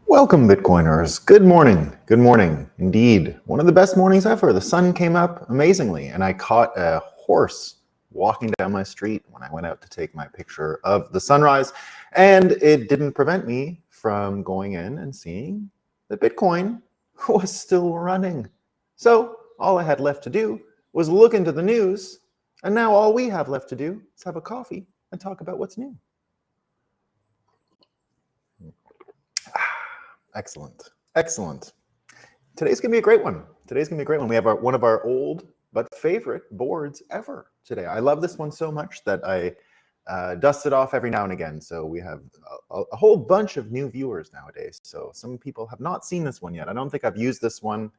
Welcome, Bitcoiners. Good morning. Good morning. Indeed. One of the best mornings ever. The sun came up amazingly, and I caught a horse walking down my street when I went out to take my picture of the sunrise, and it didn't prevent me from going in and seeing that Bitcoin was still running. So all I had left to do was look into the news, and now all we have left to do is have a coffee and talk about what's new. Excellent. Excellent. Today's going to be a great one. Today's going to be a great one. We have one of our old but favorite boards ever today. I love this one so much that I dust it off every now and again. So we have a whole bunch of new viewers nowadays. So some people have not seen this one yet. I don't think I've used this one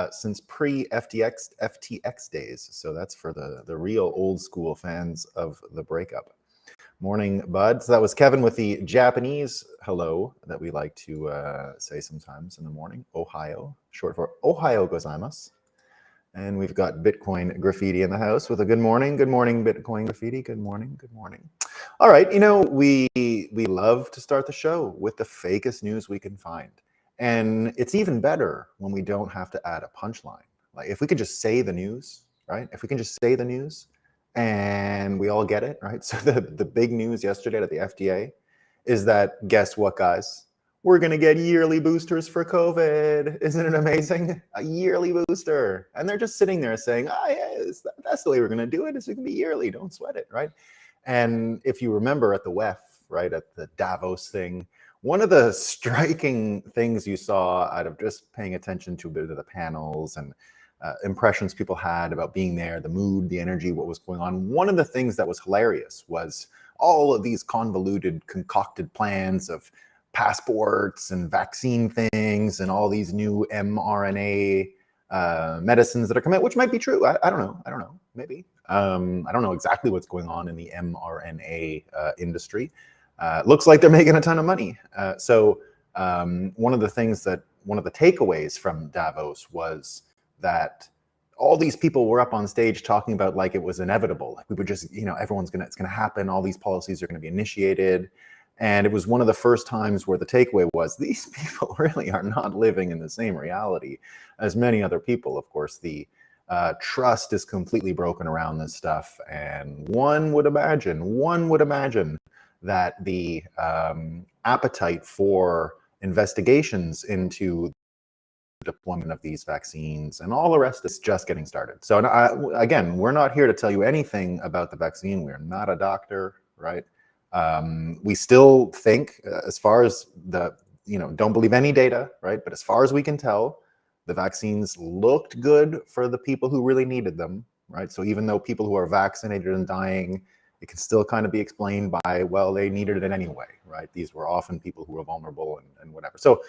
since pre-FTX days. So that's for the real old school fans of the Breakup. Morning, bud. So that was Kevin with the Japanese hello that we like to say sometimes in the morning. Ohio, short for Ohio gozaimasu. And we've got Bitcoin Graffiti in the house with a good morning. Good morning, Bitcoin Graffiti. Good morning. Good morning. All right. You know, we love to start the show with the fakest news we can find. And it's even better when we don't have to add a punchline. Like if we could just say the news, right? If we can just say the news, and we all get it, right? So the big news yesterday at the FDA is that, guess what, guys? We're going to get yearly boosters for COVID. Isn't it amazing? A yearly booster. And they're just sitting there saying, oh, yeah, that's the way we're going to do it. It's going to be yearly. Don't sweat it, right? And if you remember at the WEF, right, at the Davos thing, one of the striking things you saw out of just paying attention to a bit of the panels and impressions people had about being there, the mood, the energy, what was going on. One of the things that was hilarious was all of these convoluted, concocted plans of passports and vaccine things and all these new mRNA medicines that are coming out, which might be true. I don't know. Maybe. I don't know exactly what's going on in the mRNA industry. Looks like they're making a ton of money. One of the takeaways from Davos was that all these people were up on stage talking about like it was inevitable. Like we would just, it's gonna happen. All these policies are gonna be initiated. And it was one of the first times where the takeaway was these people really are not living in the same reality as many other people. Of course, the trust is completely broken around this stuff. And one would imagine that the appetite for investigations into deployment of these vaccines and all the rest is just getting started. So again, we're not here to tell you anything about the vaccine. We're not a doctor, right? We still think as far as don't believe any data, right? But as far as we can tell, the vaccines looked good for the people who really needed them, right? So even though people who are vaccinated and dying, it can still kind of be explained by, well, they needed it anyway, right? These were often people who were vulnerable and whatever. So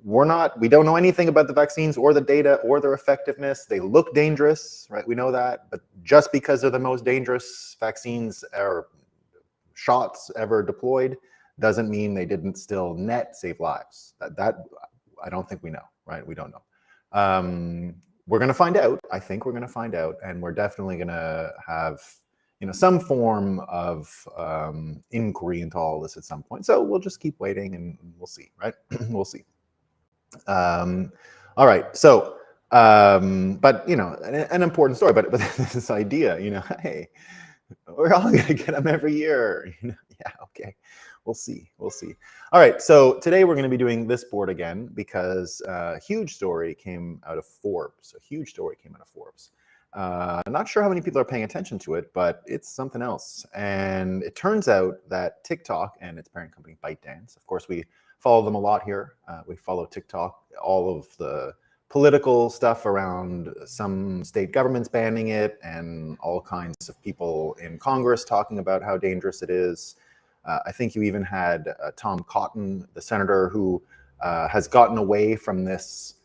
we don't know anything about the vaccines or the data or their effectiveness. They look dangerous, right? We know that, but just because they're the most dangerous vaccines or shots ever deployed doesn't mean they didn't still net save lives. That I don't think we know, right? We don't know. We're going to find out. I think we're going to find out, and we're definitely going to have some form of inquiry into all this at some point. So we'll just keep waiting and we'll see, right? We'll see. All right. So, but an important story, but this idea, hey, we're all going to get them every year. Yeah, okay. We'll see. All right. So today we're going to be doing this board again because a huge story came out of Forbes. I'm not sure how many people are paying attention to it, but it's something else. And it turns out that TikTok and its parent company ByteDance, of course, we follow them a lot here. We follow TikTok, all of the political stuff around some state governments banning it and all kinds of people in Congress talking about how dangerous it is. I think you even had Tom Cotton, the senator who has gotten away from this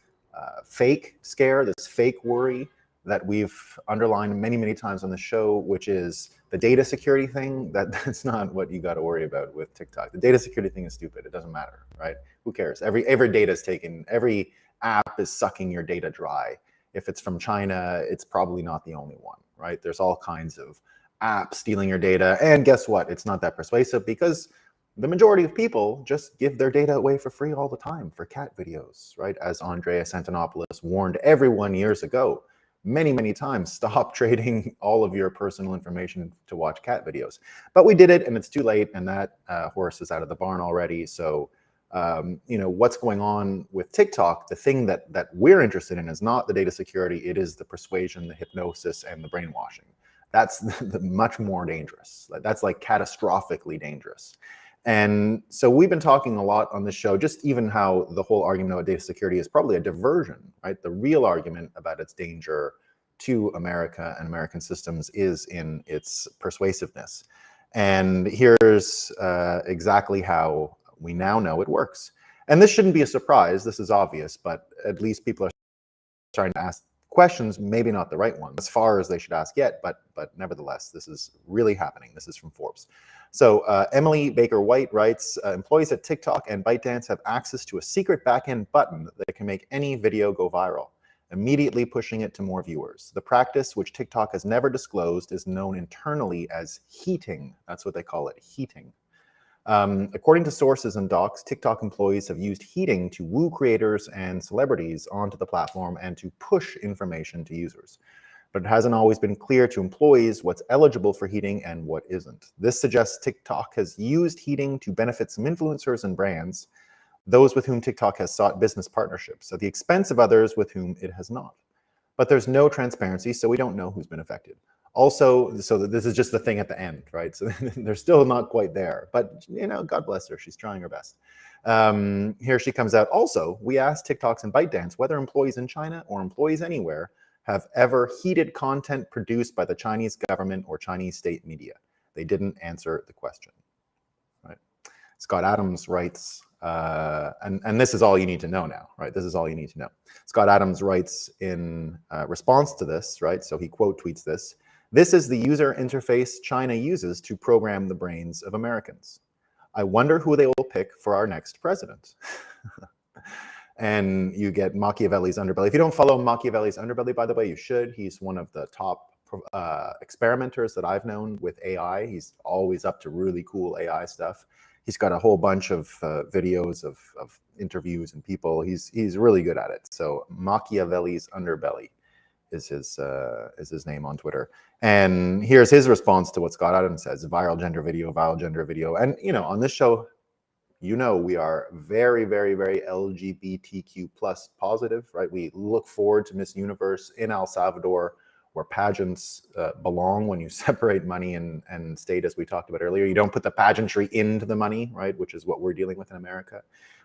fake scare, this fake worry that we've underlined many, many times on the show, which is the data security thing. That's not what you got to worry about with TikTok. The data security thing is stupid. It doesn't matter, right? Who cares? Every data is taken. Every app is sucking your data dry. If it's from China, it's probably not the only one, right? There's all kinds of apps stealing your data. And guess what? It's not that persuasive because the majority of people just give their data away for free all the time for cat videos, right? As Andreas Antonopoulos warned everyone years ago, many times, stop trading all of your personal information to watch cat videos. But we did it, and it's too late, and that horse is out of the barn already. So, you know, what's going on with TikTok, the thing that we're interested in is not the data security, it is the persuasion, the hypnosis, and the brainwashing. That's the much more dangerous. That's like catastrophically dangerous. And so we've been talking a lot on this show, just even how the whole argument about data security is probably a diversion, right? The real argument about its danger to America and American systems is in its persuasiveness. And here's exactly how we now know it works. And this shouldn't be a surprise, this is obvious, but at least people are starting to ask questions, maybe not the right ones, as far as they should ask yet, but nevertheless, this is really happening. This is from Forbes. So Emily Baker White writes, employees at TikTok and ByteDance have access to a secret backend button that can make any video go viral, immediately pushing it to more viewers. The practice, which TikTok has never disclosed, is known internally as heating. That's what they call it, heating. According to sources and docs, TikTok employees have used heating to woo creators and celebrities onto the platform and to push information to users. But it hasn't always been clear to employees what's eligible for heating and what isn't. This suggests TikTok has used heating to benefit some influencers and brands, those with whom TikTok has sought business partnerships, at the expense of others with whom it has not. But there's no transparency, so we don't know who's been affected. Also, so this is just the thing at the end, right? So they're still not quite there, but you know, God bless her, she's trying her best. Here she comes out. Also, we asked TikToks and ByteDance whether employees in China or employees anywhere have ever heated content produced by the Chinese government or Chinese state media. They didn't answer the question, right? Scott Adams writes, and this is all you need to know now, right? This is all you need to know. Scott Adams writes in response to this, right? So he quote tweets this. This is the user interface China uses to program the brains of Americans. I wonder who they will pick for our next president. And you get Machiavelli's underbelly. If you don't follow Machiavelli's underbelly, by the way, you should. He's one of the top experimenters that I've known with AI. He's always up to really cool AI stuff. He's got a whole bunch of videos of interviews and people. He's really good at it. So Machiavelli's underbelly is his name on Twitter. And here's his response to what Scott Adams says: viral gender video. And you know, on this show, you know, we are very LGBTQ plus positive, right? We look forward to Miss Universe in El Salvador, where pageants belong when you separate money and state, as we talked about earlier. You don't put the pageantry into the money, right? Which is what we're dealing with in America.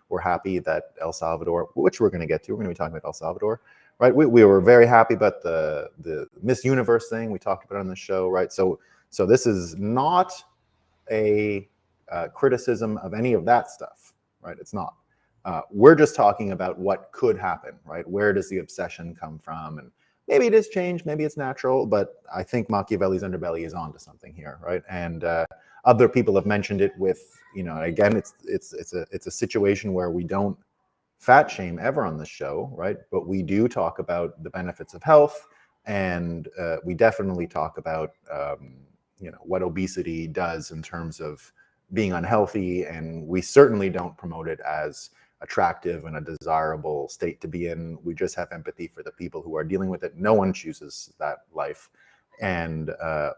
We're happy that El Salvador, which we're going to get to, we're going to be talking about El Salvador, right? We were very happy about the Miss Universe thing. We talked about it on the show, right? So this is not a criticism of any of that stuff, right? It's not. We're just talking about what could happen, right? Where does the obsession come from? And maybe it is change, maybe it's natural, but I think Machiavelli's underbelly is onto something here, right? And other people have mentioned it with, you know, again, it's a situation where we don't fat shame ever on this show, right? But we do talk about the benefits of health, and we definitely talk about you know, what obesity does in terms of being unhealthy, and we certainly don't promote it as attractive and a desirable state to be in. We just have empathy for the people who are dealing with it. No one chooses that life. And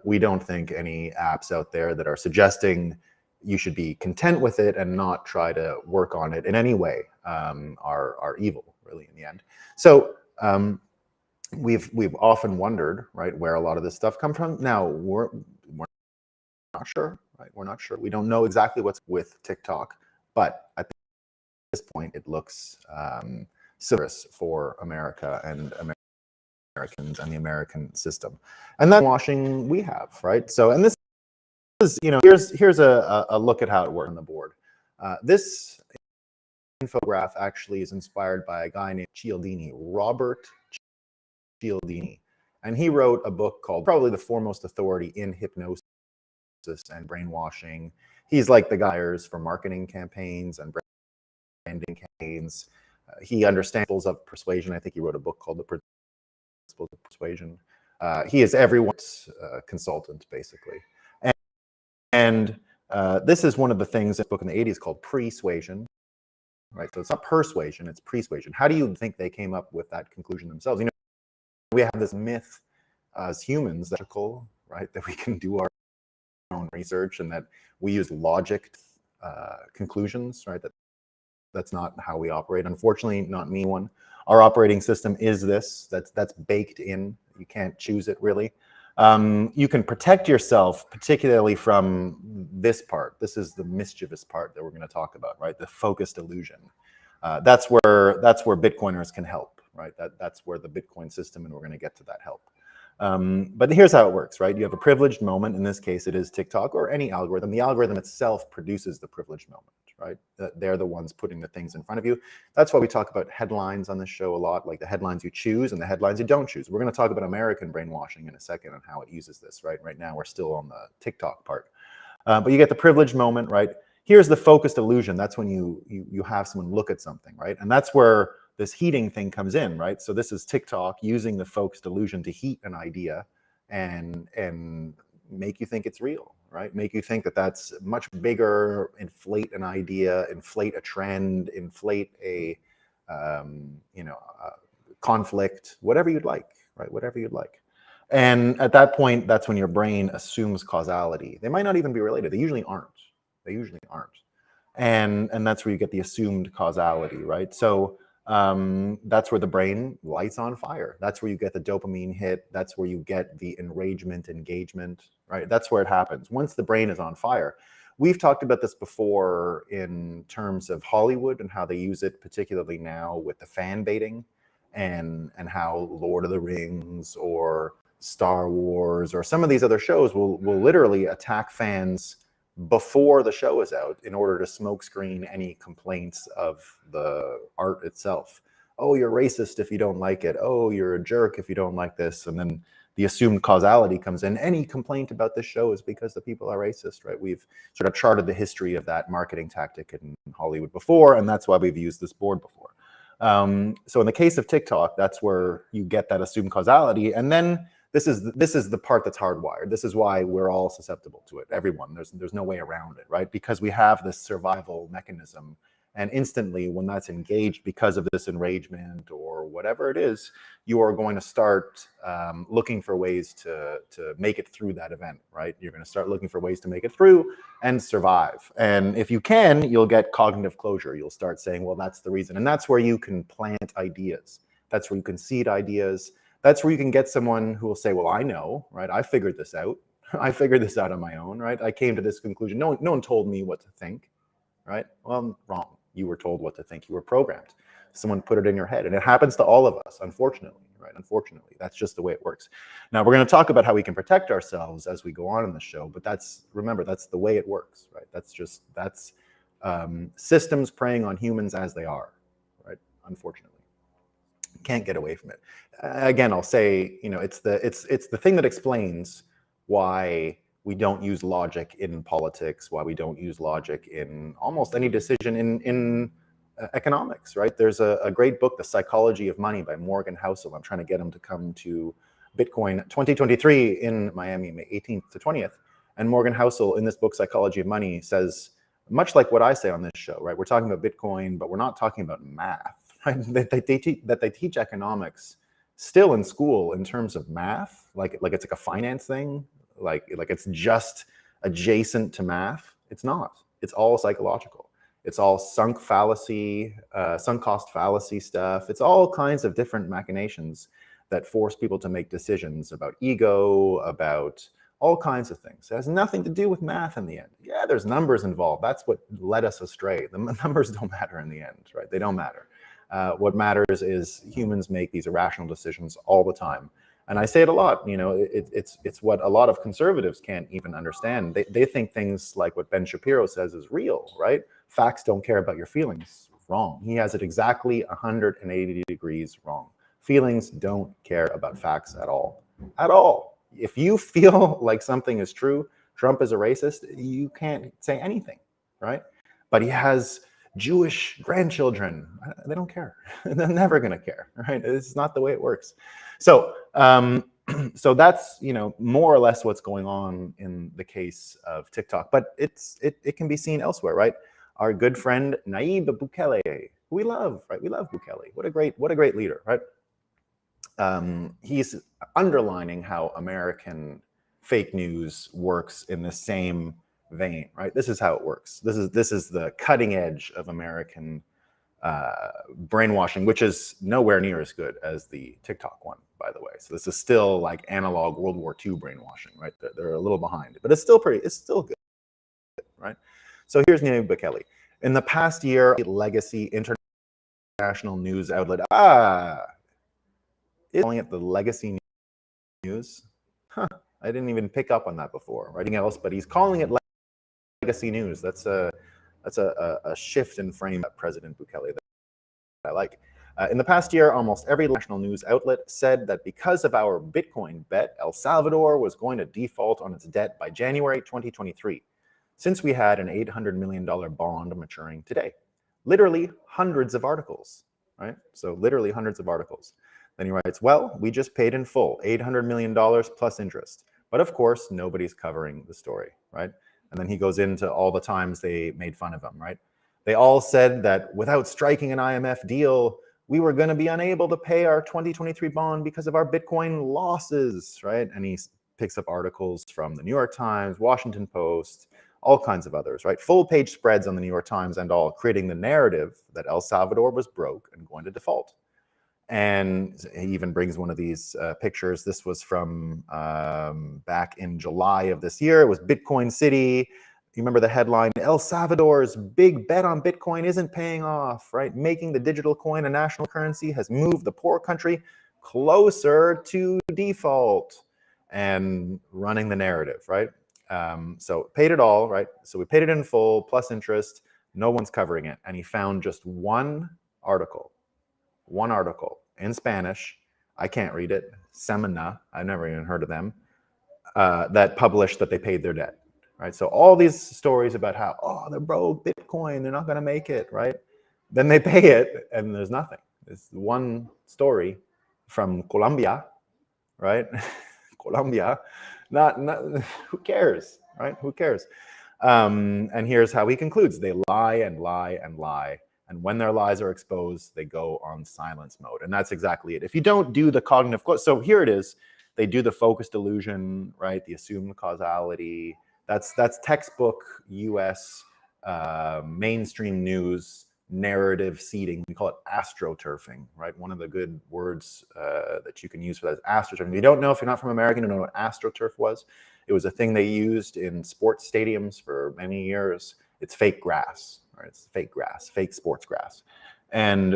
we don't think any apps out there that are suggesting you should be content with it and not try to work on it in any way are evil, really, in the end. So we've often wondered, right, where a lot of this stuff comes from. Now, we're not sure, right? We're not sure. We don't know exactly what's with TikTok, but at this point, it looks serious for America and Americans and the American system. And that's washing we have, right? So, and this is, you know, here's a look at how it works on the board. This infograph actually is inspired by a guy named Cialdini, Robert Cialdini. And he wrote a book called, probably the foremost authority in hypnosis and brainwashing. He's like the guy for marketing campaigns and branding campaigns. He understands principles of persuasion. I think he wrote a book called The Principles of Persuasion. He is everyone's consultant, basically. And This is one of the things in the book in the 80s called persuasion, right? So it's not persuasion, it's persuasion. How do you think they came up with that conclusion themselves? You know, we have this myth as humans, that, right, that we can do our own research and that we use logic conclusions, right? That's not how we operate. Unfortunately, not me one. Our operating system is this. That's baked in. You can't choose it really. You can protect yourself, particularly from this part. This is the mischievous part that we're going to talk about, right? The focused illusion. That's where Bitcoiners can help, right? That's where the Bitcoin system, and we're going to get to that, help. But here's how it works, right? You have a privileged moment. In this case, it is TikTok or any algorithm. The algorithm itself produces the privileged moment, right? They're the ones putting the things in front of you. That's why we talk about headlines on this show a lot, like the headlines you choose and the headlines you don't choose. We're going to talk about American brainwashing in a second and how it uses this, right? Right now, we're still on the TikTok part. But you get the privileged moment, right? Here's the focused illusion. That's when you have someone look at something, right? And that's where this heating thing comes in, right? So this is TikTok using the focused illusion to heat an idea and make you think it's real, right? Make you think that that's much bigger, inflate an idea, inflate a trend, inflate a conflict, whatever you'd like, right? Whatever you'd like. And at that point, that's when your brain assumes causality. They might not even be related. They usually aren't. They usually aren't. And that's where you get the assumed causality, right? So that's where the brain lights on fire. That's where you get the dopamine hit. That's where you get the enragement, engagement, right? That's where it happens. Once the brain is on fire. We've talked about this before in terms of Hollywood and how they use it, particularly now with the fan baiting and how Lord of the Rings or Star Wars or some of these other shows will literally attack fans before the show is out in order to smokescreen any complaints of the art itself. Oh, you're racist if you don't like it. Oh, you're a jerk if you don't like this. And then the assumed causality comes in. Any complaint about this show is because the people are racist, right? We've sort of charted the history of that marketing tactic in Hollywood before, and that's why we've used this board before. So in the case of TikTok, that's where you get that assumed causality. And then this is the part that's hardwired. This is why we're all susceptible to it. Everyone, there's no way around it, right? Because we have this survival mechanism, and instantly when that's engaged because of this enragement or whatever it is, you are going to start looking for ways to make it through that event, right? You're going to start looking for ways to make it through and survive. And if you can, you'll get cognitive closure. You'll start saying, well, that's the reason. And that's where you can plant ideas. That's where you can seed ideas. That's where you can get someone who will say, well, I know, right? I figured this out. I figured this out on my own, right? I came to this conclusion. No one told me what to think, right? Well, I'm wrong. You were told what to think. You were programmed. Someone put it in your head. And it happens to all of us, unfortunately, right? Unfortunately, that's just the way it works. Now, we're going to talk about how we can protect ourselves as we go on in the show. But remember, that's the way it works, right? That's systems preying on humans as they are, right? Unfortunately. Can't get away from it. Again, I'll say, it's the thing that explains why we don't use logic in politics, why we don't use logic in almost any decision in economics, right? There's a great book, The Psychology of Money by Morgan Housel. I'm trying to get him to come to Bitcoin 2023 in Miami, May 18th to 20th. And Morgan Housel in this book, Psychology of Money, says, much like what I say on this show, right? We're talking about Bitcoin, but we're not talking about math. Right? That they teach economics still in school in terms of math, like it's like a finance thing, like it's just adjacent to math. It's not. It's all psychological. It's all sunk cost fallacy stuff. It's all kinds of different machinations that force people to make decisions about ego, about all kinds of things. It has nothing to do with math in the end. Yeah, there's numbers involved. That's what led us astray. The numbers don't matter in the end, right? They don't matter. What matters is humans make these irrational decisions all the time. And I say it a lot, it's what a lot of conservatives can't even understand. They think things like what Ben Shapiro says is real, right? Facts don't care about your feelings. Wrong. He has it exactly 180 degrees wrong. Feelings don't care about facts at all. At all. If you feel like something is true, Trump is a racist, you can't say anything, right? But he has Jewish grandchildren. They don't care. They're never going to care, right? It's not the way it works. So So that's, you know, more or less what's going on in the case of TikTok, but it can be seen elsewhere, right? Our good friend Nayib Bukele, who we love, right? We love Bukele. What a great leader, right? He's underlining how American fake news works in the same vein, right? This is how it works. This is the cutting edge of American brainwashing, which is nowhere near as good as the TikTok one, by the way. So this is still like analog World War II brainwashing, right? They're a little behind, but it's still good, right? So here's Nayib Bukele. In the past year, legacy international news outlet, is calling it the legacy news. Huh, I didn't even pick up on that before. Writing else, but he's calling it legacy news. That's a shift in frame at President Bukele that I like. In the past year, almost every national news outlet said that because of our Bitcoin bet, El Salvador was going to default on its debt by January 2023, since we had an $800 million bond maturing today. Literally hundreds of articles, right? So literally hundreds of articles. Then he writes, well, we just paid in full, $800 million plus interest. But of course, nobody's covering the story, right? And then he goes into all the times they made fun of him, right? They all said that without striking an IMF deal, we were going to be unable to pay our 2023 bond because of our Bitcoin losses, right? And he picks up articles from the New York Times, Washington Post, all kinds of others, right? Full page spreads on the New York Times and all, creating the narrative that El Salvador was broke and going to default. And he even brings one of these pictures. This was from back in July of this year. It was Bitcoin City. You remember the headline, El Salvador's big bet on Bitcoin isn't paying off, right? Making the digital coin a national currency has moved the poor country closer to default, and running the narrative, right? So paid it all, right? So we paid it in full plus interest. No one's covering it. And he found just one article in Spanish. I can't read it. Semina, I've never even heard of them, that published that they paid their debt. Right, so all these stories about how, oh, they're broke, Bitcoin, they're not going to make it, right? Then they pay it, and there's nothing. It's one story from Colombia, right? Colombia, not who cares, right? Who cares? And here's how he concludes: they lie and lie and lie, and when their lies are exposed, they go on silence mode, and that's exactly it. If you don't do the cognitive, so here it is. They do the focus delusion, right? The assumed causality. That's textbook U.S. Mainstream news narrative seeding. We call it astroturfing, right? One of the good words that you can use for that is astroturfing. If you don't know, if you're not from America, you don't know what astroturf was. It was a thing they used in sports stadiums for many years. It's fake grass, right? It's fake grass, fake sports grass. And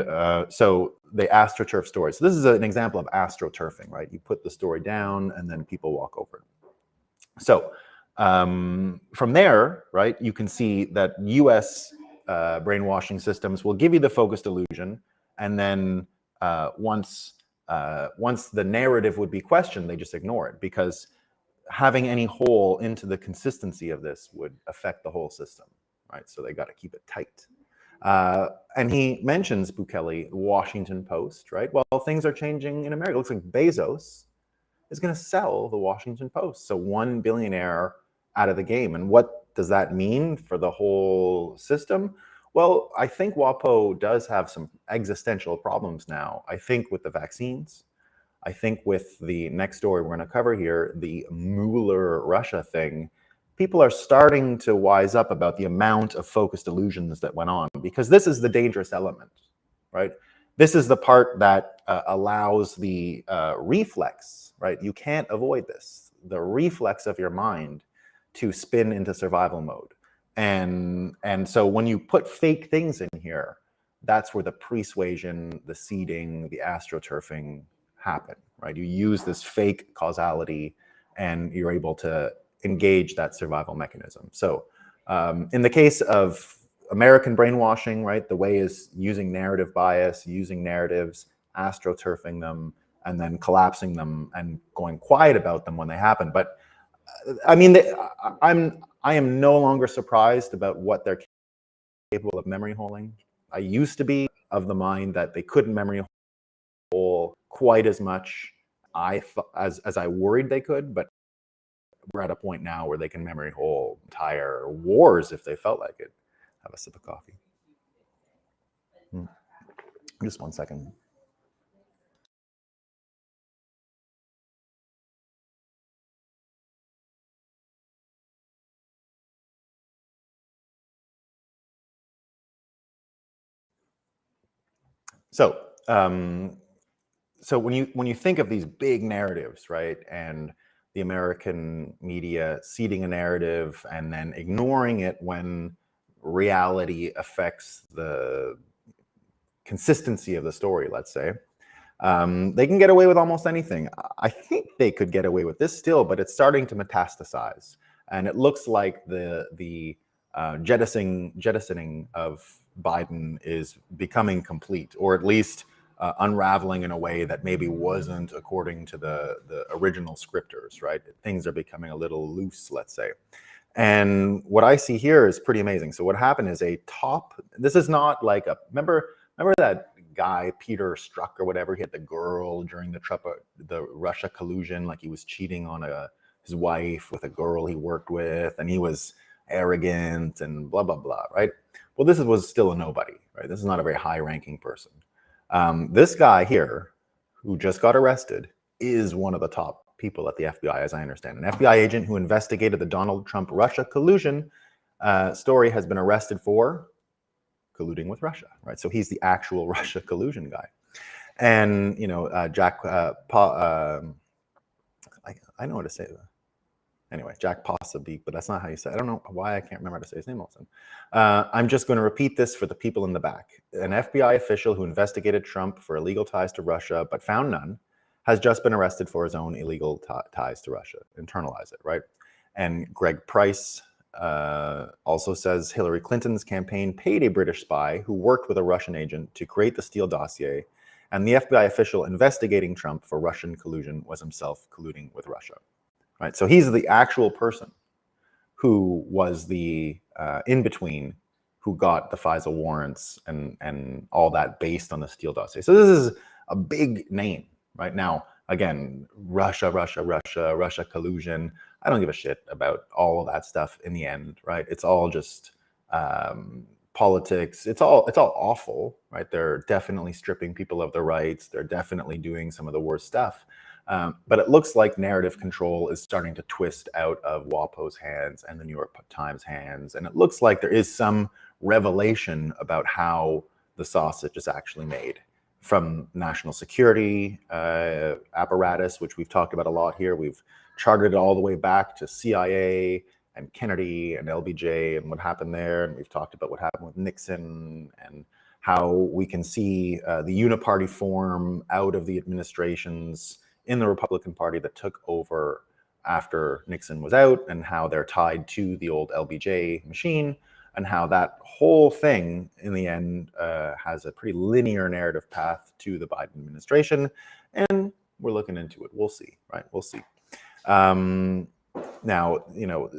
so they astroturf stories. So this is an example of astroturfing, right? You put the story down and then people walk over it. So from there, right, you can see that US brainwashing systems will give you the focus delusion, and then once the narrative would be questioned, they just ignore it, because having any hole into the consistency of this would affect the whole system, right? So they got to keep it tight. And he mentions Bukele, Washington Post, right? Well, things are changing in America. It looks like Bezos is going to sell the Washington Post. So one billionaire out of the game. And what does that mean for the whole system? Well, I think WaPo does have some existential problems now. I think with the vaccines, I think with the next story we're going to cover here, the Mueller Russia thing, people are starting to wise up about the amount of focus delusions that went on, because this is the dangerous element, right? This is the part that allows the reflex, right? You can't avoid this. The reflex of your mind to spin into survival mode. And so when you put fake things in here, that's where the persuasion, the seeding, the astroturfing happen, right? You use this fake causality and you're able to engage that survival mechanism. So in the case of American brainwashing, right, the way is using narrative bias, using narratives, astroturfing them, and then collapsing them and going quiet about them when they happen. But I mean, I am no longer surprised about what they're capable of memory holding. I used to be of the mind that they couldn't memory hole quite as much as I worried they could, but we're at a point now where they can memory hole entire wars if they felt like it. Have a sip of coffee. Just 1 second. So, so when you think of these big narratives, right, and the American media seeding a narrative and then ignoring it when reality affects the consistency of the story, let's say, they can get away with almost anything. I think they could get away with this still, but it's starting to metastasize, and it looks like the jettisoning of Biden is becoming complete, or at least unraveling in a way that maybe wasn't according to the original scripters, right? Things are becoming a little loose, let's say. And what I see here is pretty amazing. So what happened is this is not like remember that guy, Peter Strzok or whatever, he had the girl during the Russia-Collusion, like he was cheating on his wife with a girl he worked with, and he was arrogant and blah, blah, blah, right? Well, this was still a nobody, right? This is not a very high-ranking person. This guy here, who just got arrested, is one of the top people at the FBI, as I understand. An FBI agent who investigated the Donald Trump Russia collusion story has been arrested for colluding with Russia, right? So he's the actual Russia collusion guy. And, you know, Jack, I know how to say that. Anyway, Jack Posobiec, but that's not how you say it. I don't know why I can't remember how to say his name all of a sudden. I'm just going to repeat this for the people in the back. An FBI official who investigated Trump for illegal ties to Russia, but found none, has just been arrested for his own illegal ties to Russia. Internalize it, right? And Greg Price also says Hillary Clinton's campaign paid a British spy who worked with a Russian agent to create the Steele dossier, and the FBI official investigating Trump for Russian collusion was himself colluding with Russia. Right, so he's the actual person who was the in-between who got the FISA warrants and all that based on the Steele dossier. So this is a big name right now. Again, Russia collusion. I don't give a shit about all of that stuff in the end, right? It's all just politics. It's all awful, right? They're definitely stripping people of their rights. They're definitely doing some of the worst stuff. But it looks like narrative control is starting to twist out of WaPo's hands and the New York Times hands. And it looks like there is some revelation about how the sausage is actually made from national security apparatus, which we've talked about a lot here. We've charted it all the way back to CIA and Kennedy and LBJ and what happened there. And we've talked about what happened with Nixon and how we can see the uniparty form out of the administrations in the Republican Party that took over after Nixon was out, and how they're tied to the old LBJ machine, and how that whole thing in the end has a pretty linear narrative path to the Biden administration. And we're looking into it. We'll see, right? We'll see. Now, you know,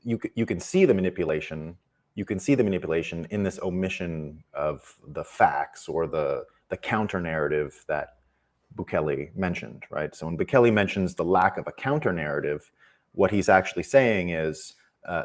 you can see the manipulation. You can see the manipulation in this omission of the facts or the counter narrative that Bukele mentioned, right? So when Bukele mentions the lack of a counter narrative, what he's actually saying is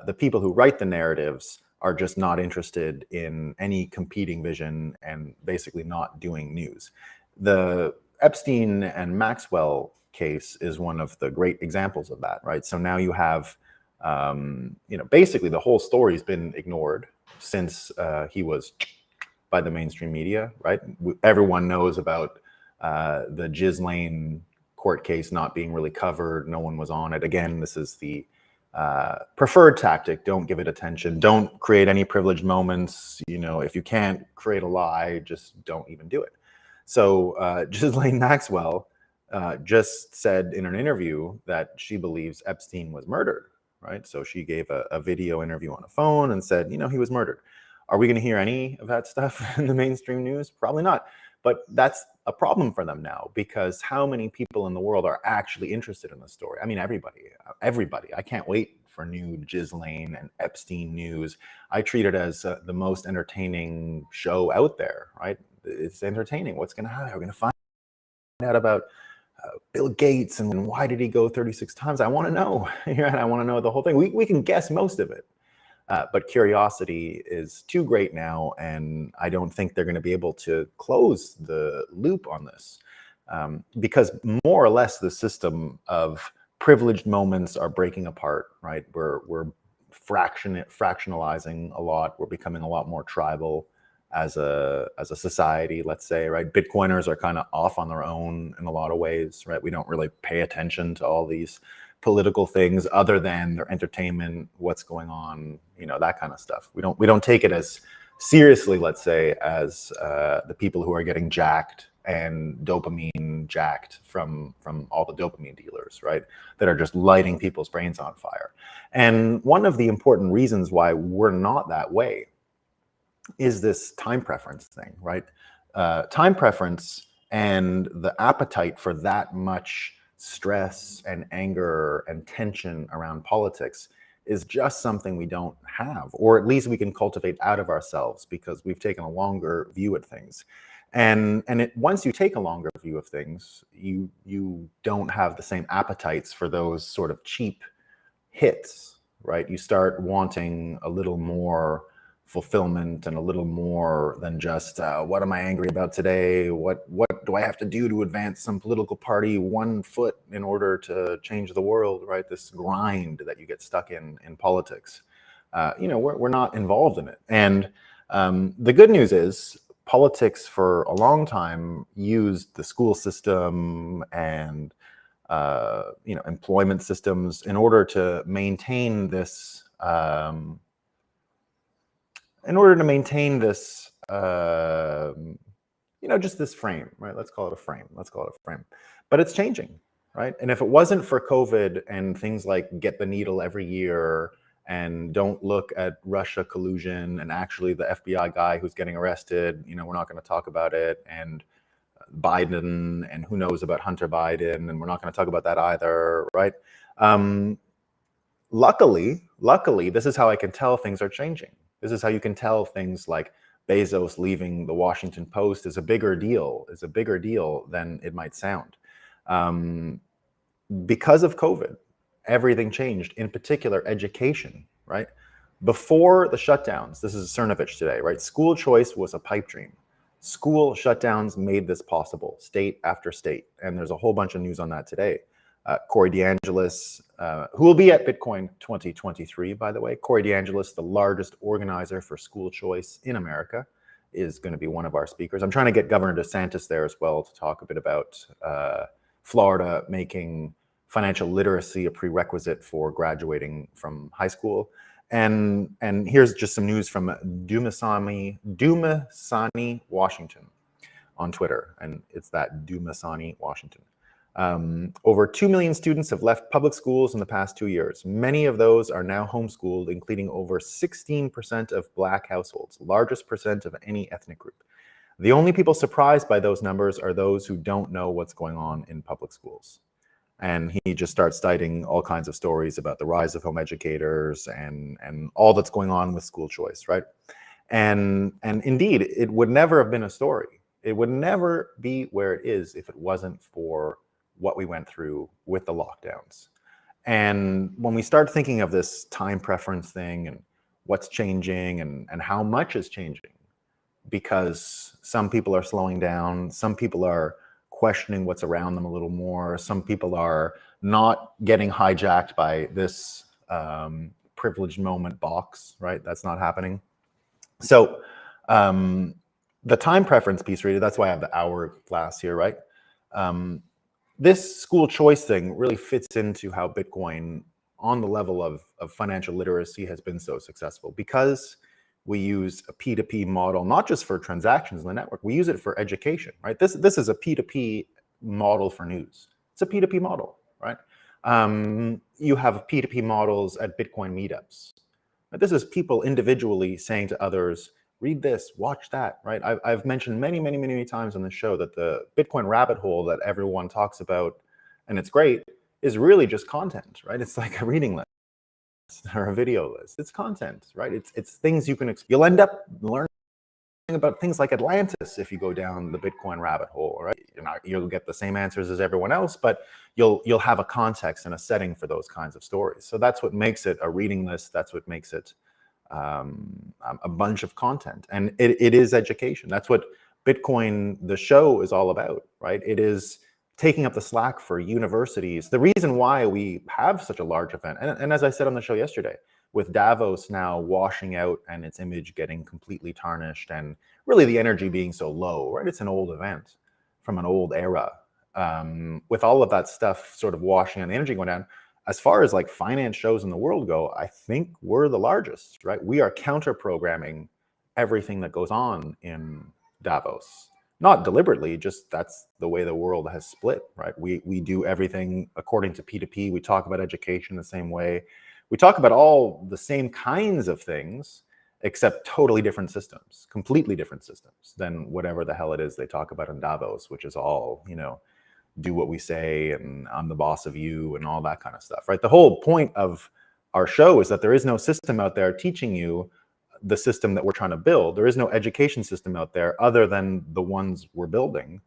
the people who write the narratives are just not interested in any competing vision and basically not doing news. The Epstein and Maxwell case is one of the great examples of that, right? So now you have, you know, basically the whole story's been ignored since he was by the mainstream media, right? Everyone knows about the Ghislaine court case not being really covered. No one was on it. Again, this is the preferred tactic. Don't give it attention. Don't create any privileged moments. You know, if you can't create a lie, just don't even do it. So Ghislaine Maxwell just said in an interview that she believes Epstein was murdered, right? So she gave a video interview on a phone and said, you know, he was murdered. Are we going to hear any of that stuff in the mainstream news? Probably not. But that's a problem for them now, because how many people in the world are actually interested in the story? I mean, everybody. I can't wait for new Ghislaine and Epstein news. I treat it as the most entertaining show out there, right? It's entertaining. What's going to happen? We're going to find out about Bill Gates, and why did he go 36 times? I want to know. I want to know the whole thing. We can guess most of it. But curiosity is too great now, and I don't think they're going to be able to close the loop on this, because more or less the system of privileged moments are breaking apart, right? We're fractionalizing a lot. We're becoming a lot more tribal as a society, let's say, right? Bitcoiners are kind of off on their own in a lot of ways, right? We don't really pay attention to all these political things other than their entertainment, what's going on, that kind of stuff. We don't take it as seriously, let's say, as the people who are getting jacked and dopamine jacked from all the dopamine dealers, right? That are just lighting people's brains on fire. And one of the important reasons why we're not that way is this time preference thing, right? Time preference and the appetite for that much stress and anger and tension around politics is just something we don't have, or at least we can cultivate out of ourselves, because we've taken a longer view at things. And once you take a longer view of things, you don't have the same appetites for those sort of cheap hits, right? You start wanting a little more fulfillment and a little more than just what am I angry about today? What do I have to do to advance some political party 1 foot in order to change the world, right? This grind that you get stuck in politics. We're not involved in it. And the good news is politics for a long time used the school system and employment systems in order to maintain this just this frame, right? Let's call it a frame. But it's changing, right? And if it wasn't for COVID and things like get the needle every year and don't look at Russia-Collusion and actually the FBI guy who's getting arrested, we're not going to talk about it, and Biden and who knows about Hunter Biden, and we're not going to talk about that either, right? Luckily, this is how I can tell things are changing. This is how you can tell things like Bezos leaving the Washington Post is a bigger deal than it might sound. Because of COVID, everything changed, in particular education, right? Before the shutdowns, this is Cernovich today, right? School choice was a pipe dream. School shutdowns made this possible, state after state. And there's a whole bunch of news on that today. Corey DeAngelis, who will be at Bitcoin 2023, by the way. Corey DeAngelis, the largest organizer for school choice in America, is going to be one of our speakers. I'm trying to get Governor DeSantis there as well to talk a bit about Florida making financial literacy a prerequisite for graduating from high school. And here's just some news from Dumasani, Washington on Twitter. And it's that Dumasani, Washington. Over 2 million students have left public schools in the past 2 years. Many of those are now homeschooled, including over 16% of Black households, largest percent of any ethnic group. The only people surprised by those numbers are those who don't know what's going on in public schools. And he just starts citing all kinds of stories about the rise of home educators and all that's going on with school choice, right? And indeed, it would never have been a story. It would never be where it is if it wasn't for what we went through with the lockdowns. And when we start thinking of this time preference thing and what's changing and how much is changing, because some people are slowing down, some people are questioning what's around them a little more, some people are not getting hijacked by this privileged moment box, right? That's not happening. So the time preference piece, really, that's why I have the hourglass here, right? This school choice thing really fits into how Bitcoin, on the level of financial literacy, has been so successful, because we use a P2P model, not just for transactions in the network, we use it for education, right? This is a P2P model for news. It's a P2P model, right? You have P2P models at Bitcoin meetups. This is people individually saying to others, read this, watch that, right? I've mentioned many times on the show that the Bitcoin rabbit hole that everyone talks about, and it's great, is really just content, right? It's like a reading list or a video list. It's content, right? It's things you can, you'll end up learning about things like Atlantis if you go down the Bitcoin rabbit hole, right? you'll get the same answers as everyone else, but you'll have a context and a setting for those kinds of stories. So that's what makes it a reading list. That's what makes it a bunch of content, and it is education. That's what Bitcoin, the show, is all about, right? It is taking up the slack for universities. The reason why we have such a large event, and as I said on the show yesterday, with Davos now washing out and its image getting completely tarnished, and really the energy being so low, right? It's an old event from an old era. With all of that stuff sort of washing and the energy going down, as far as like finance shows in the world go, I think we're the largest, right? We are counter-programming everything that goes on in Davos. Not deliberately, just that's the way the world has split, right? We do everything according to P2P. We talk about education the same way. We talk about all the same kinds of things, except totally different systems, completely different systems than whatever the hell it is they talk about in Davos, which is all, do what we say and I'm the boss of you and all that kind of stuff, right? The whole point of our show is that there is no system out there teaching you the system that we're trying to build. There is no education system out there other than the ones we're building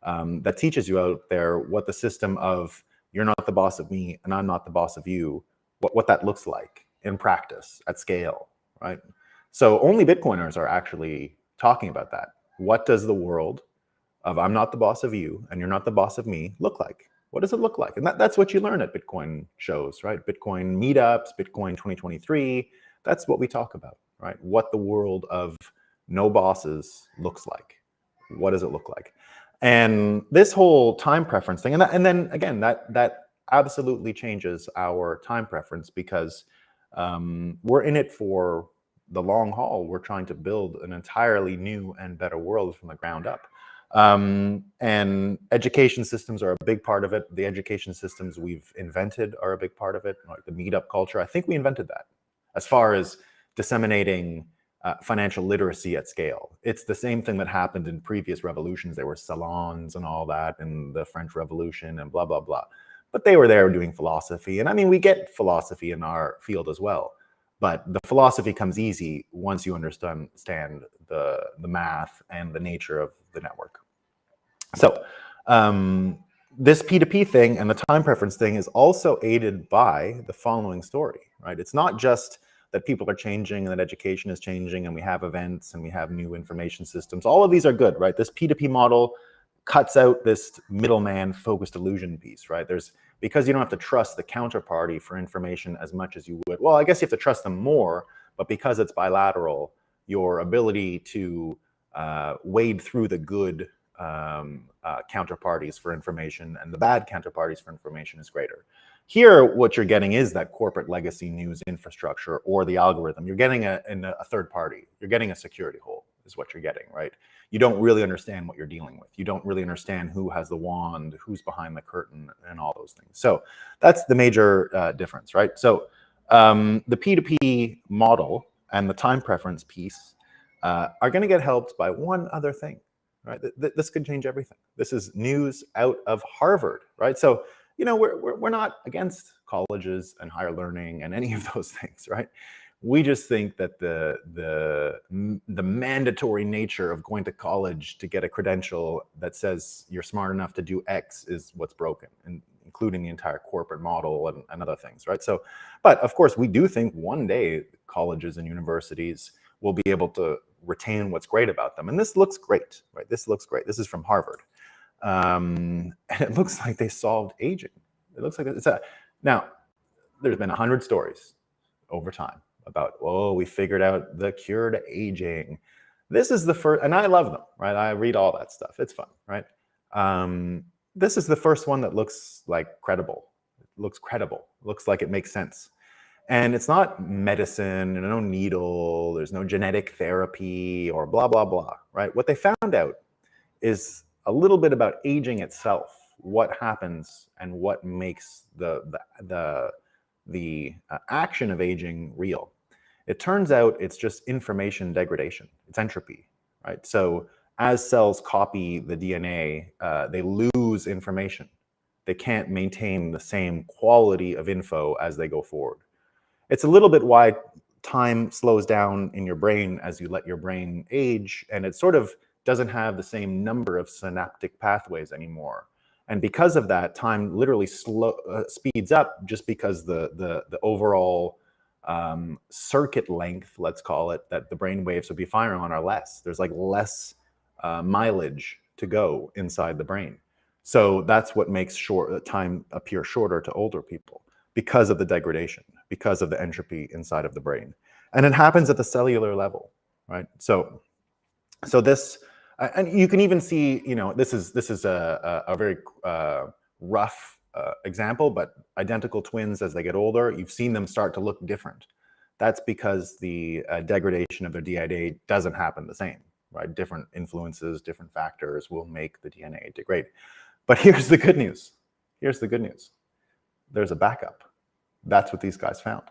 that teaches you out there what the system of you're not the boss of me and I'm not the boss of you, what that looks like in practice at scale, right? So only Bitcoiners are actually talking about that. What does the world of I'm not the boss of you and you're not the boss of me look like? What does it look like? And that's what you learn at Bitcoin shows, right? Bitcoin meetups, Bitcoin 2023, that's what we talk about, right? What the world of no bosses looks like. What does it look like? And this whole time preference thing, and then again, that absolutely changes our time preference because we're in it for the long haul. We're trying to build an entirely new and better world from the ground up. And education systems are a big part of it. The education systems we've invented are a big part of it, like the meetup culture. I think we invented that as far as disseminating financial literacy at scale. It's the same thing that happened in previous revolutions. There were salons and all that in the French Revolution and blah, blah, blah. But they were there doing philosophy. And I mean, we get philosophy in our field as well. But the philosophy comes easy once you understand the math and the nature of the network. So this P2P thing and the time preference thing is also aided by the following story, right? It's not just that people are changing and that education is changing and we have events and we have new information systems. All of these are good, right? This P2P model cuts out this middleman focused illusion piece, right? Because you don't have to trust the counterparty for information as much as you would. Well, I guess you have to trust them more, but because it's bilateral, your ability to wade through the good counterparties for information and the bad counterparties for information is greater. Here, what you're getting is that corporate legacy news infrastructure or the algorithm. You're getting a third party. You're getting a security hole is what you're getting, right? You don't really understand what you're dealing with. You don't really understand who has the wand, who's behind the curtain, and all those things. So that's the major difference, right? So the P2P model and the time preference piece are going to get helped by one other thing, right? This could change everything. This is news out of Harvard, right? So, we're not against colleges and higher learning and any of those things, right? We just think that the mandatory nature of going to college to get a credential that says you're smart enough to do X is what's broken, and including the entire corporate model and other things, right? So, but of course, we do think one day colleges and universities will be able to retain what's great about them. And this looks great, right? This looks great. This is from Harvard. And it looks like they solved aging. It looks like now, there's been 100 stories over time about, we figured out the cure to aging. This is the first, and I love them, right? I read all that stuff. It's fun, right? This is the first one that looks like credible. It looks credible. It looks like it makes sense. And it's not medicine, no needle, there's no genetic therapy or blah, blah, blah, right? What they found out is a little bit about aging itself, what happens and what makes the action of aging real. It turns out it's just information degradation. It's entropy, right? So as cells copy the DNA, they lose information. They can't maintain the same quality of info as they go forward. It's a little bit why time slows down in your brain as you let your brain age, and it sort of doesn't have the same number of synaptic pathways anymore. And because of that, time literally speeds up just because the overall circuit length, let's call it, that the brain waves would be firing on are less. There's like less mileage to go inside the brain. So that's what makes time appear shorter to older people, because of the degradation, because of the entropy inside of the brain. And it happens at the cellular level, right? So this, and you can even see, this is a very rough example, but identical twins, as they get older, you've seen them start to look different. That's because the degradation of their DNA doesn't happen the same, right? Different influences, different factors will make the DNA degrade. But here's the good news. Here's the good news. There's a backup. That's what these guys found.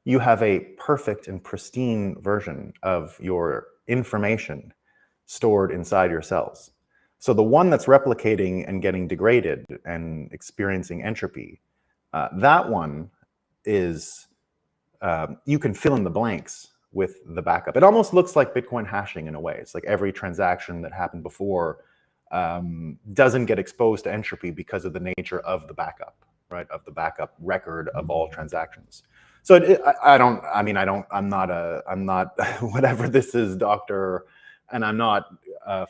You have a perfect and pristine version of your information stored inside your cells. So the one that's replicating and getting degraded and experiencing entropy, that one is, you can fill in the blanks with the backup. It almost looks like Bitcoin hashing in a way. It's like every transaction that happened before doesn't get exposed to entropy because of the nature of the backup, right? Of the backup record of all transactions. So I'm not whatever this is, doctor, and I'm not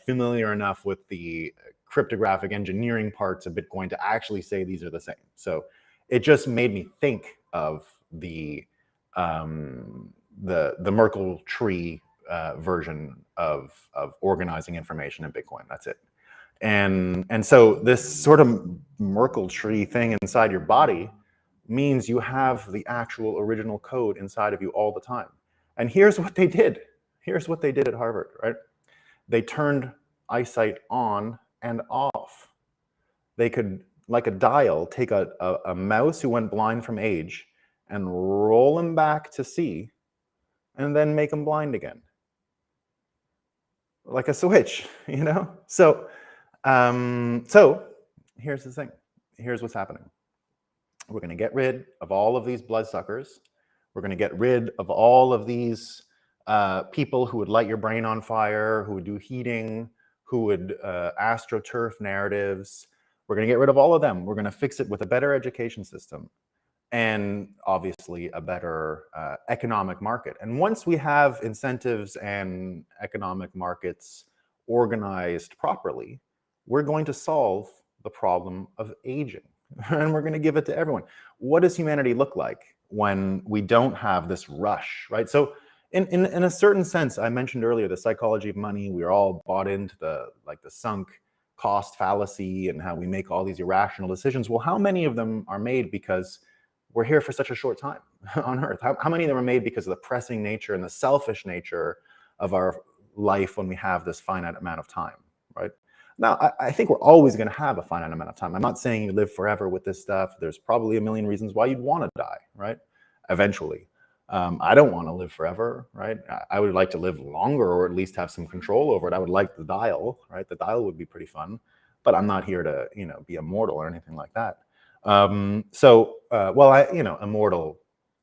familiar enough with the cryptographic engineering parts of Bitcoin to actually say these are the same. So it just made me think of the Merkle tree version of organizing information in Bitcoin. That's it. And so this sort of Merkle tree thing inside your body means you have the actual original code inside of you all the time. And here's what they did. Here's what they did at Harvard, right? They turned eyesight on and off. They could, like a dial, take a mouse who went blind from age and roll him back to see, and then make him blind again. Like a switch, So, so here's the thing. Here's what's happening. We're going to get rid of all of these bloodsuckers. We're going to get rid of all of these people who would light your brain on fire, who would do heating, who would astroturf narratives. We're going to get rid of all of them. We're going to fix it with a better education system and obviously a better economic market. And once we have incentives and economic markets organized properly, we're going to solve the problem of aging. And we're going to give it to everyone. What does humanity look like when we don't have this rush, right? So in a certain sense, I mentioned earlier the psychology of money. We're all bought into the sunk cost fallacy and how we make all these irrational decisions. Well, how many of them are made because we're here for such a short time on Earth? How many of them are made because of the pressing nature and the selfish nature of our life when we have this finite amount of time, right? Now, I think we're always going to have a finite amount of time. I'm not saying you live forever with this stuff. There's probably a million reasons why you'd want to die, right? Eventually. I don't want to live forever, right? I would like to live longer, or at least have some control over it. I would like the dial, right? The dial would be pretty fun, but I'm not here to, be immortal or anything like that. Immortal,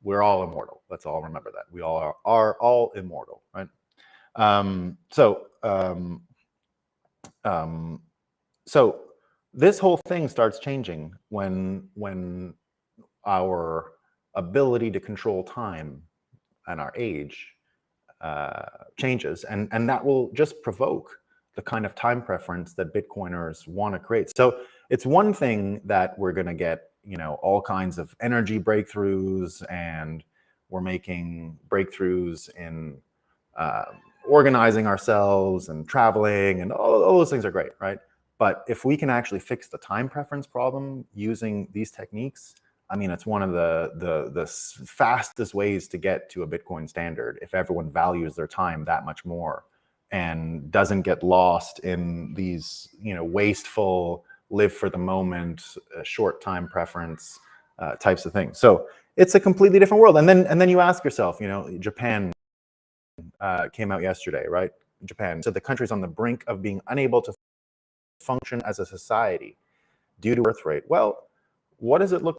we're all immortal. Let's all remember that. We all are all immortal, right? So this whole thing starts changing when our ability to control time and our age changes, and that will just provoke the kind of time preference that Bitcoiners want to create. So it's one thing that we're going to get, all kinds of energy breakthroughs, and we're making breakthroughs in organizing ourselves and traveling, and all those things are great, right? But if we can actually fix the time preference problem using these techniques, I mean, it's one of the fastest ways to get to a Bitcoin standard if everyone values their time that much more and doesn't get lost in these, wasteful, live for the moment, short time preference types of things. So it's a completely different world. And then you ask yourself, Japan came out yesterday, right? Japan. So the country's on the brink of being unable to function as a society due to birth rate. Well, what does it look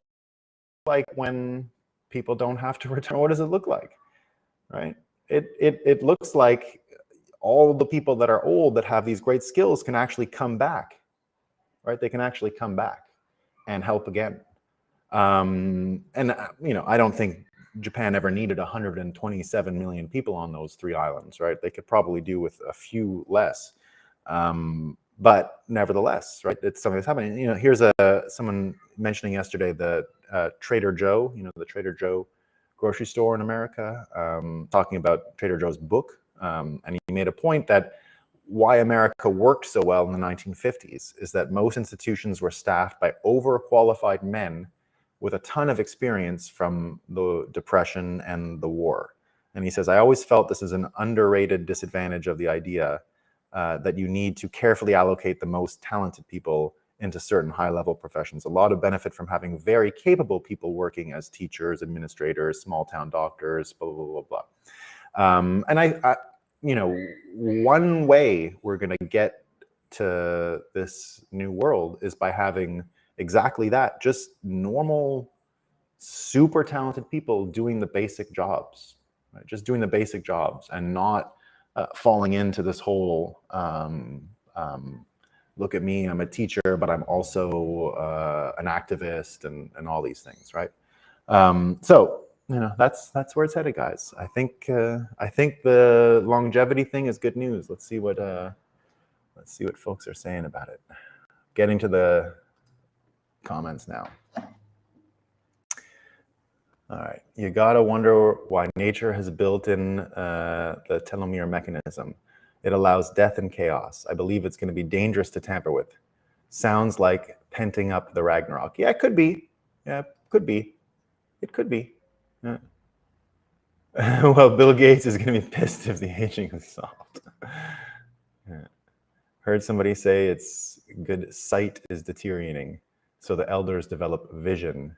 like when people don't have to return? What does it look like, right? It looks like all the people that are old that have these great skills can actually come back, right? They can actually come back and help again. And I don't think Japan ever needed 127 million people on those 3 islands, right? They could probably do with a few less. But nevertheless, right, it's something that's happening. Here's someone mentioning yesterday the Trader Joe, the Trader Joe grocery store in America, talking about Trader Joe's book. And he made a point that why America worked so well in the 1950s is that most institutions were staffed by overqualified men with a ton of experience from the Depression and the war. And he says, I always felt this is an underrated disadvantage of the idea that you need to carefully allocate the most talented people into certain high-level professions. A lot of benefit from having very capable people working as teachers, administrators, small-town doctors, blah, blah, blah, blah. And I one way we're going to get to this new world is by having exactly that, just normal, super talented people doing the basic jobs, right? Just doing the basic jobs and not falling into this whole, look at me, I'm a teacher, but I'm also an activist and all these things, right? So that's where it's headed, guys. I think the longevity thing is good news. Let's see what folks are saying about it. Getting to the comments now. All right, you gotta wonder why nature has built in the telomere mechanism. It allows death and chaos. I believe it's going to be dangerous to tamper with. Sounds like penting up the Ragnarok. Yeah, it could be. Yeah, could be. It could be. Yeah. Well, Bill Gates is going to be pissed if the aging is solved. Yeah. Heard somebody say it's good sight is deteriorating, so the elders develop vision.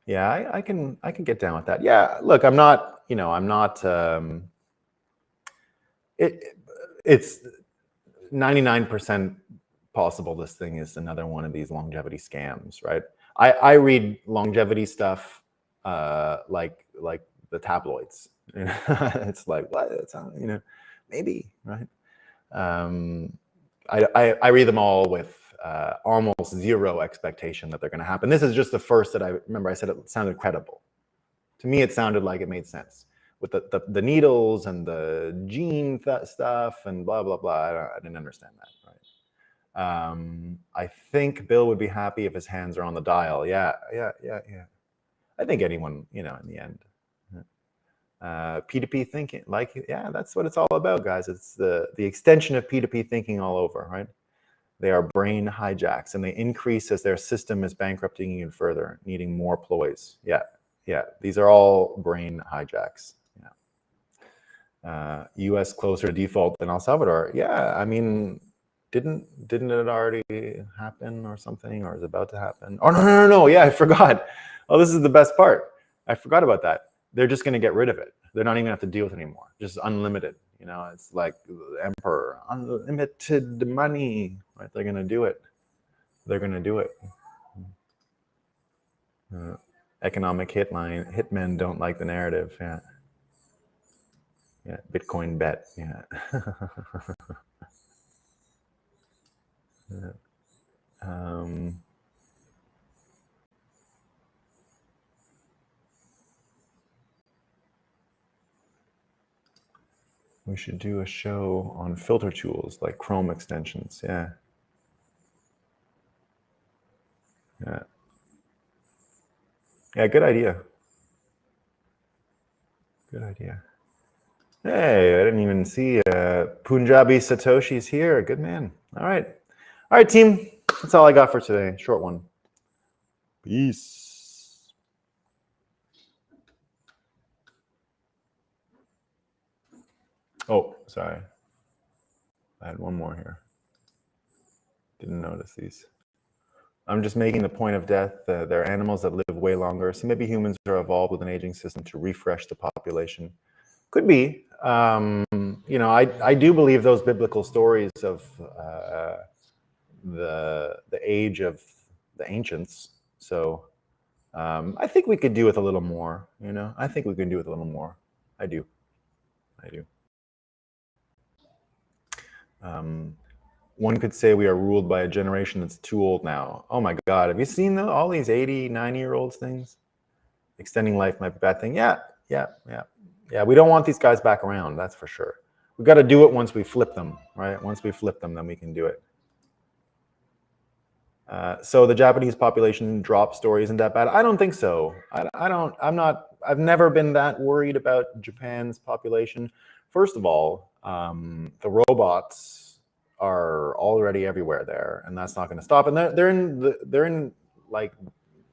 Yeah, I can get down with that. Yeah, look, I'm not. It's 99% possible this thing is another one of these longevity scams, right? I read longevity stuff like the tabloids. It's like, what? It's maybe, right? I read them all with almost zero expectation that they're going to happen. This is just the first that I remember. I said it sounded credible. To me, it sounded like it made sense with the needles and the gene stuff and blah blah blah. I didn't understand that. Right? I think Bill would be happy if his hands are on the dial. Yeah. I think anyone, in the end. P2P thinking, that's what it's all about, guys. It's the extension of P2P thinking all over, right? They are brain hijacks, and they increase as their system is bankrupting even further, needing more ploys. Yeah. These are all brain hijacks. Yeah. U.S. closer to default than El Salvador. Yeah, I mean, didn't it already happen or something, or is it about to happen? Oh no! Yeah, I forgot. Oh, this is the best part. I forgot about that. They're just going to get rid of it. They're not even going to have to deal with it anymore. Just unlimited. It's like the emperor, unlimited money. Right? They're going to do it. They're going to do it. Economic hitmen don't like the narrative. Yeah. Bitcoin bet. Yeah. We should do a show on filter tools like Chrome extensions. Yeah. Good idea. Hey, I didn't even see Punjabi Satoshi's here. Good man. All right, team. That's all I got for today. Short one. Peace. Oh, sorry. I had one more here. Didn't notice these. I'm just making the point of death. There are animals that live way longer. So maybe humans are evolved with an aging system to refresh the population. Could be. I do believe those biblical stories of the age of the ancients. So I think we could do with a little more. I think we can do with a little more. I do. One could say we are ruled by a generation that's too old now. Oh my God, have you seen all these 80, 90-year-olds things? Extending life might be a bad thing. Yeah. We don't want these guys back around, that's for sure. We've got to do it once we flip them, right? Once we flip them, then we can do it. So the Japanese population drop story isn't that bad. I don't think so. I've never been that worried about Japan's population. First of all, the robots are already everywhere there, and that's not going to stop. And they're in like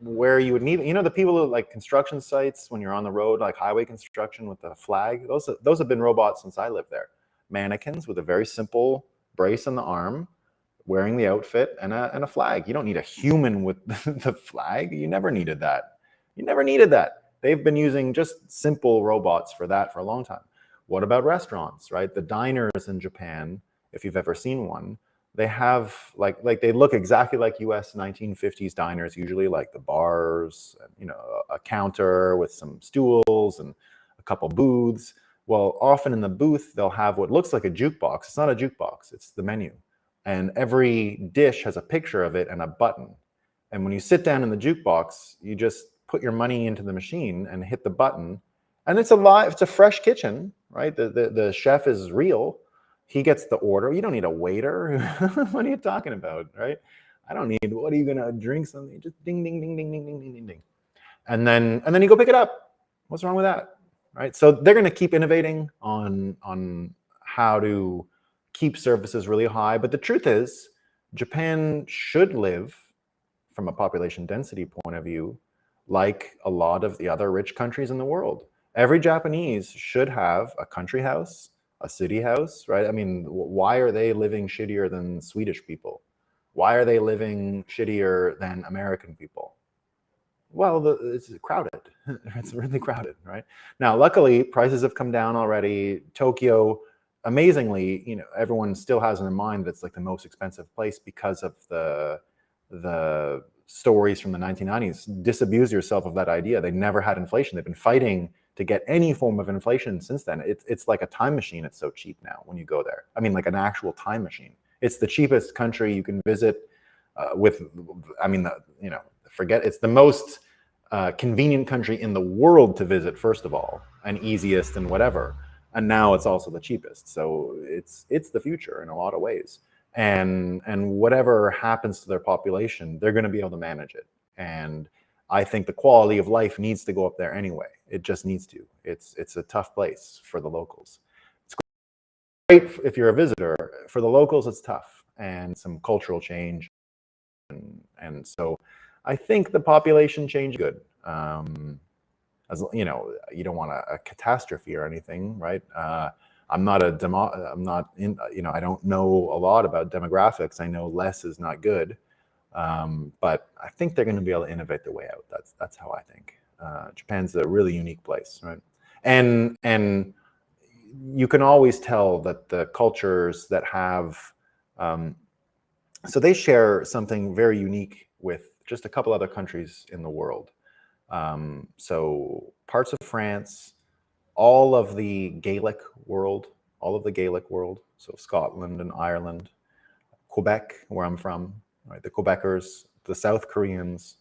where you would need, the people who like construction sites when you're on the road, like highway construction with the flag. Those have been robots since I lived there. Mannequins with a very simple brace on the arm, wearing the outfit and a flag. You don't need a human with the flag. You never needed that. They've been using just simple robots for that for a long time. What about restaurants, right? The diners in Japan, if you've ever seen one, they have like they look exactly like US 1950s diners, usually, like the bars, a counter with some stools and a couple booths. Well, often in the booth, they'll have what looks like a jukebox. It's not a jukebox, it's the menu. And every dish has a picture of it and a button. And when you sit down in the jukebox, you just put your money into the machine and hit the button. And it's a fresh kitchen, right? The chef is real. He gets the order. You don't need a waiter. What are you talking about, right? I don't need, what are you gonna drink something? Just ding, ding, ding, ding, ding, ding, ding, ding, ding. And then you go pick it up. What's wrong with that, right? So they're gonna keep innovating on how to keep services really high. But the truth is, Japan should live, from a population density point of view, like a lot of the other rich countries in the world. Every Japanese should have a country house, a city house, right? I mean, why are they living shittier than Swedish people? Why are they living shittier than American people? Well, it's crowded. It's really crowded, right? Now, luckily, prices have come down already. Tokyo, amazingly, everyone still has in their mind that it's like the most expensive place because of the stories from the 1990s. Disabuse yourself of that idea. They never had inflation. They've been fighting to get any form of inflation since then. It's like a time machine. It's so cheap now when you go there. I mean, like an actual time machine. It's the cheapest country you can visit it's the most convenient country in the world to visit, first of all, and easiest and whatever. And now it's also the cheapest. So it's the future in a lot of ways. And whatever happens to their population, they're going to be able to manage it. And I think the quality of life needs to go up there anyway. It just needs to. It's a tough place for the locals. It's great if you're a visitor. For the locals, it's tough, and some cultural change. And so I think the population change is good. As you don't want a catastrophe or anything, right? I'm not I don't know a lot about demographics. I know less is not good. But I think they're going to be able to innovate their way out. That's how I think. Japan's a really unique place, right? And you can always tell that the cultures that have, so they share something very unique with just a couple other countries in the world. So parts of France, all of the Gaelic world, so Scotland and Ireland, Quebec, where I'm from, right? The Quebecers, the South Koreans,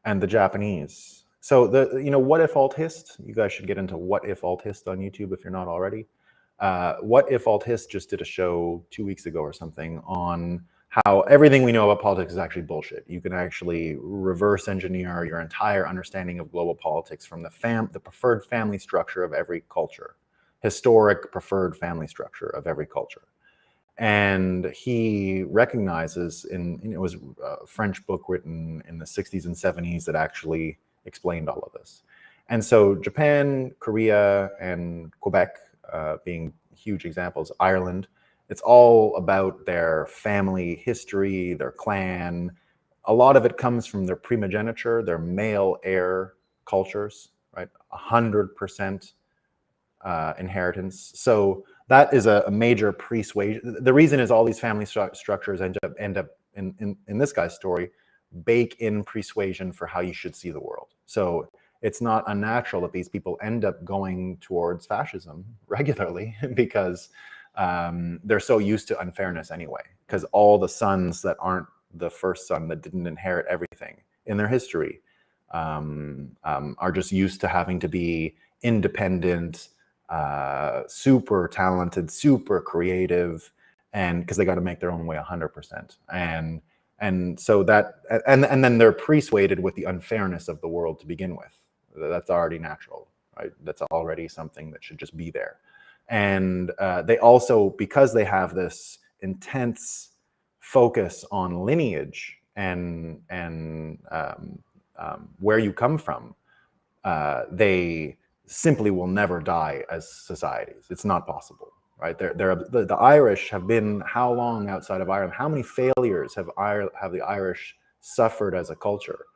and the Japanese. So What If Alt Hist? You guys should get into What If Alt Hist on YouTube if you're not already. What If Alt Hist just did a show 2 weeks ago or something on how everything we know about politics is actually bullshit. You can actually reverse engineer your entire understanding of global politics from the preferred family structure of every culture, historic preferred family structure of every culture. And he recognizes it was a French book written in the 60s and 70s that actually explained all of this. And so Japan, Korea, and Quebec being huge examples, Ireland, it's all about their family history, their clan. A lot of it comes from their primogeniture, their male heir cultures, right? 100% inheritance. So that is a major persuasion. The reason is all these family structures end up in this guy's story, bake in persuasion for how you should see the world. So it's not unnatural that these people end up going towards fascism regularly because they're so used to unfairness anyway, because all the sons that aren't the first son that didn't inherit everything in their history are just used to having to be independent, super talented, super creative, and because they got to make their own way 100%. And so that, and then they're persuaded with the unfairness of the world to begin with. That's already natural, right? That's already something that should just be there. And they also, because they have this intense focus on lineage and where you come from, they simply will never die as societies. It's not possible, right? The Irish have been how long outside of Ireland? How many failures have the Irish suffered as a culture?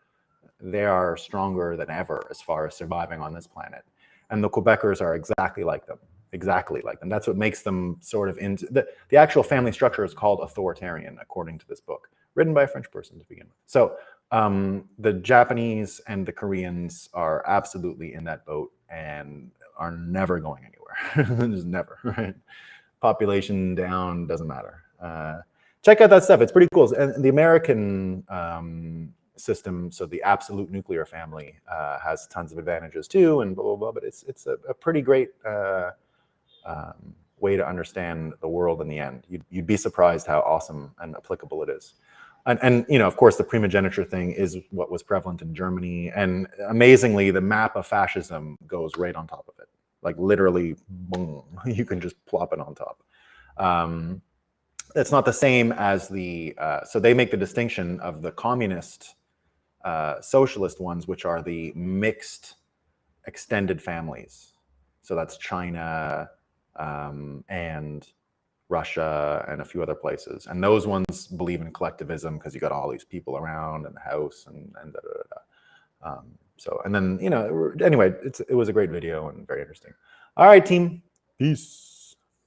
They are stronger than ever as far as surviving on this planet. And the Quebecers are exactly like them. Exactly like them. That's what makes them sort of into the actual family structure is called authoritarian, according to this book, written by a French person to begin with. So the Japanese and the Koreans are absolutely in that boat and are never going anywhere. Just never, right? Population down, doesn't matter. Check out that stuff. It's pretty cool. And the American system, so the absolute nuclear family, has tons of advantages too, and blah, blah, blah. But it's a pretty great way to understand the world in the end. You'd be surprised how awesome and applicable it is. And you know, of course, the primogeniture thing is what was prevalent in Germany. And amazingly, the map of fascism goes right on top of it. Like literally, boom, you can just plop it on top. It's not the same as the, so they make the distinction of the communist, socialist ones, which are the mixed extended families. So that's China and Russia and a few other places. And those ones believe in collectivism because you got all these people around in the house and da, da, da, da. So, and then, you know, anyway, it was a great video and very interesting. All right, team. Peace.